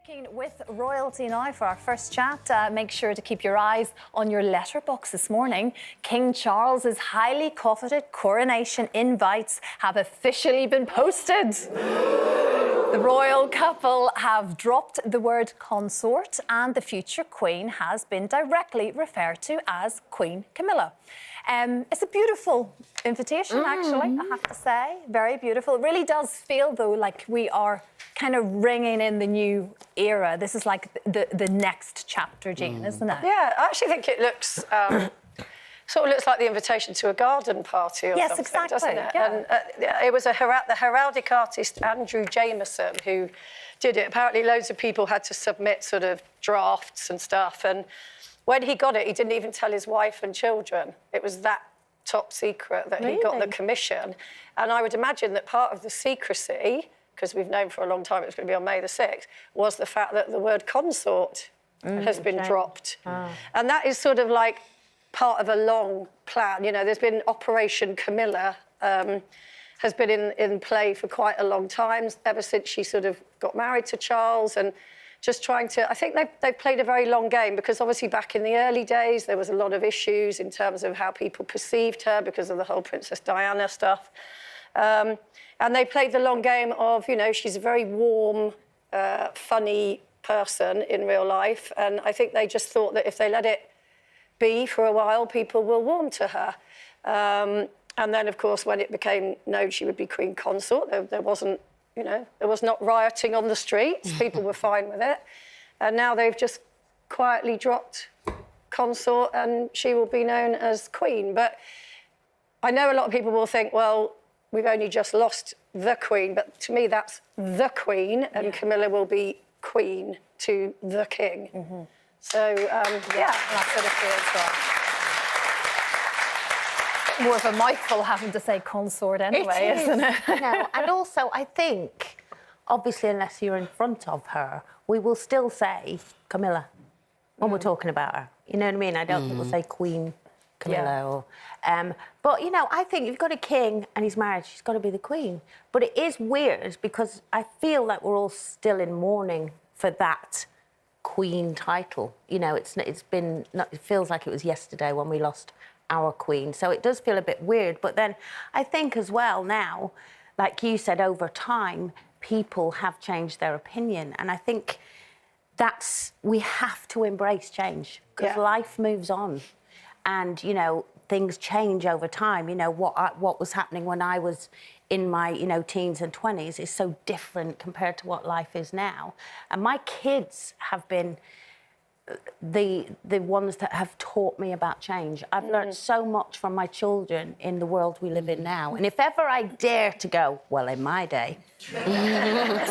Checking with royalty now for our first chat. Make sure to keep your eyes on your letterbox this morning. King Charles's highly coveted coronation invites have officially been posted. The royal couple have dropped the word consort, and the future queen has been directly referred to as Queen Camilla. It's a beautiful invitation, actually, I have to say. Very beautiful. It really does feel, though, like we are kind of ringing in the new era. This is like the next chapter, Jean, isn't it? Yeah, I actually think it looks... sort of looks like the invitation to a garden party or something, exactly, doesn't it? Yeah. And it was the heraldic artist Andrew Jameson who did it. Apparently loads of people had to submit sort of drafts and stuff, and when he got it, he didn't even tell his wife and children. It was that top secret that he got the commission. And I would imagine that part of the secrecy, because we've known for a long time it was going to be on May the 6th, was the fact that the word consort has been dropped. And that is sort of like part of a long plan. You know, there's been Operation Camilla, has been in play for quite a long time, ever since she sort of got married to Charles, and just trying to... I think they've played a very long game, because obviously back in the early days there was a lot of issues in terms of how people perceived her because of the whole Princess Diana stuff. And they played the long game of, you know, she's a very warm, funny person in real life, and I think they just thought that if they let it be for a while, people will warm to her. And then, of course, when it became known she would be Queen Consort, there wasn't, you know, there was not rioting on the streets. People were fine with it. And now they've just quietly dropped consort and she will be known as Queen. But I know a lot of people will think, well, we've only just lost the Queen, but to me that's the Queen, and Camilla will be Queen to the King. So, yeah, that's what it feels like. More of a mouthful having to say consort anyway, isn't it? No, and also I think, obviously, unless you're in front of her, we will still say Camilla when we're talking about her. You know what I mean? I don't think we'll say Queen Camilla or... but, you know, I think if you've got a king and he's married, she's got to be the Queen. But it is weird because I feel like we're all still in mourning for that Queen title. You know, it feels like it was yesterday when we lost our Queen. So it does feel a bit weird. But then I think as well now, like you said, over time, people have changed their opinion. And I think we have to embrace change because life moves on. And, you know, things change over time. You know, what was happening when I was in my, you know, teens and 20s is so different compared to what life is now. And my kids have been the ones that have taught me about change. I've learned so much from my children in the world we live in now. And if ever I dare to go, well, in my day,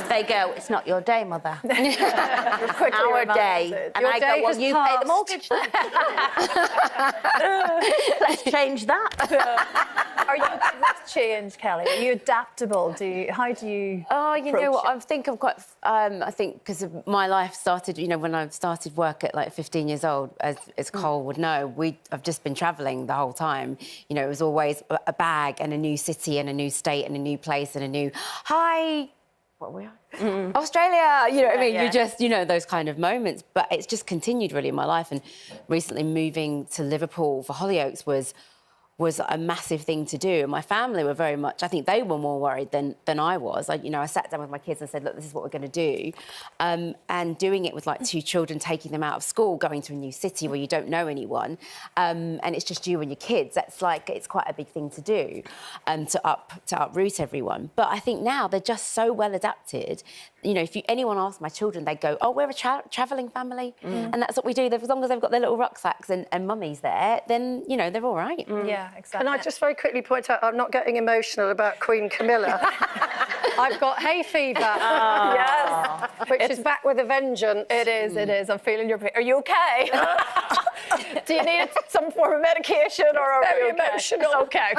they go, it's not your day, Mother. Our day. And I go, well, you pay the mortgage then. Let's change that. Are you good with change, Kelly? Are you adaptable? How do you you know what, it? I think I'm quite... I think because my life started, you know, when I started work at, like, 15 years old, as Cole would know, I've just been travelling the whole time. You know, it was always a bag and a new city and a new state and a new place and a new... Hi, what were we on? Australia, you know what I mean? You just, you know, those kind of moments. But it's just continued, really, in my life. And recently moving to Liverpool for Hollyoaks was a massive thing to do. And my family were very much... I think they were more worried than I was. You know, I sat down with my kids and said, look, this is what we're going to do. And doing it with, like, 2 children, taking them out of school, going to a new city where you don't know anyone, and it's just you and your kids. That's, like, it's quite a big thing to do, to uproot everyone. But I think now they're just so well adapted. You know, if anyone asks my children, they go, oh, we're a travelling family. And that's what we do. As long as they've got their little rucksacks and mummy's there, then, you know, they're all right. Yeah, exactly. Can I just very quickly point out, I'm not getting emotional about Queen Camilla. I've got hay fever. Yes. Which is back with a vengeance. It is, it is. I'm feeling your pain. Are you okay? Do you need some form of medication or are Very you okay? emotional. Okay.